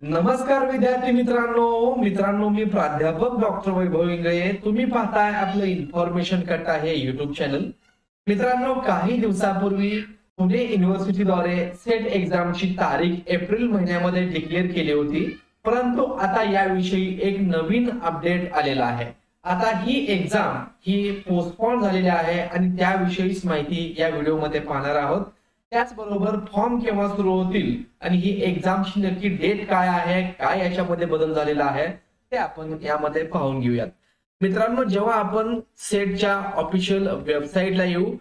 नमस्कार विद्यार्थी मित्रांनो मी प्राध्यापक डॉक्टर वैभव इंगळे। तुम्ही पाहताय आपलं इन्फॉर्मेशन कट आहे YouTube चॅनल। मित्रांनो, काही दिवसापूर्वी पुणे युनिव्हर्सिटीद्वारे सेट एक्झामची तारीख एप्रिल महिन्यामध्ये डिक्लेअर केली होती, परंतु आता याविषयी एक नवीन अपडेट आलेला आहे। आता ही एक्झाम ही पोस्टपोन झालेली आहे आणि त्याविषयीच माहिती या व्हिडिओमध्ये पाहणार आहोत। त्याचबरोबर फॉर्म केव्हा सुरू होतील आणि ही एक्झामची नक्की डेट काय आहे, काय याच्यामध्ये बदल झालेला आहे ते आपण यामध्ये पाहून घेऊयात। मित्रांनो, जेव्हा आपण सेटच्या ऑफिशियल वेबसाईटला येऊ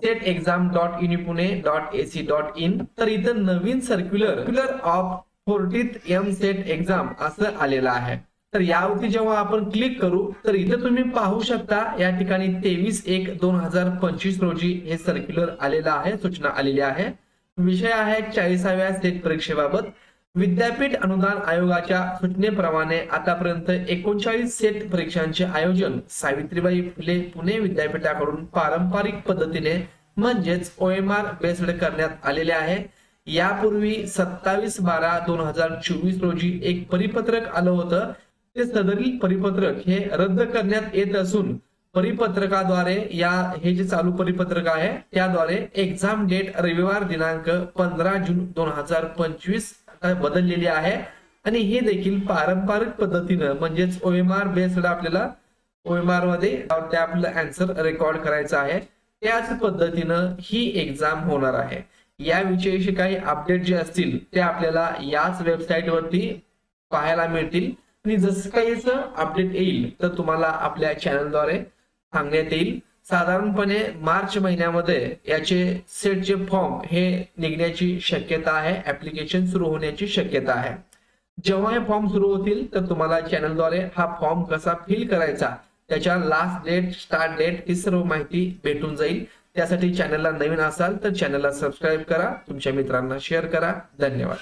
setexam.unipune.ac.in तर इथं नवीन circular of 40th SET exam असं आलेलं आहे। तर यावरती जेव्हा आपण क्लिक करू तर इथं तुम्ही पाहू शकता या ठिकाणी 23/1/2025 रोजी हे सर्क्युलर आलेला आहे, सूचना आलेली आहे। विषय आहे 40व्या सेट परीक्षेबाबत। विद्यापीठ अनुदान आयोगाच्या सूचनेप्रमाणे आतापर्यंत 39 सेट परीक्षांचे आयोजन सावित्रीबाई फुले पुणे विद्यापीठाकडून पारंपरिक पद्धतीने म्हणजेच OMR बेस्ड करण्यात आलेले आहे। यापूर्वी 27/12/2024 रोजी एक परिपत्रक आलं होतं। ते सदरील परिपत्रक हे रद्द करण्यात येत असून परिपत्रकाद्वारे हे जे चालू परिपत्रक आहे त्याद्वारे एक्झाम डेट रविवार दिनांक 15 जून 2025 बदललेली आहे आणि हे देखील पारंपरिक पद्धतीने म्हणजेच OMR बेस्ड आपल्याला OMR मध्ये आपलं आन्सर रेकॉर्ड करायचा आहे, त्याच पद्धतीनं ही एक्झाम होणार आहे। याविषयीचे काही अपडेट जे असतील ते आपल्याला याच वेबसाईट वरती पाहायला मिळतील आणि जसं काही अपडेट येईल तर तुम्हाला आपल्या चॅनलद्वारे सांगण्यात येईल। साधारणपणे मार्च महिन्यामध्ये याचे सेटचे फॉर्म हे निघण्याची शक्यता आहे, ऍप्लिकेशन सुरू होण्याची शक्यता आहे। जेव्हा हे फॉर्म सुरू होतील तर तुम्हाला चॅनलद्वारे हा फॉर्म कसा फिल करायचा, त्याच्या लास्ट डेट, स्टार्ट डेट ही सर्व माहिती भेटून जाईल। त्यासाठी चॅनलला नवीन असाल तर चॅनलला सबस्क्राईब करा, तुमच्या मित्रांना शेअर करा। धन्यवाद।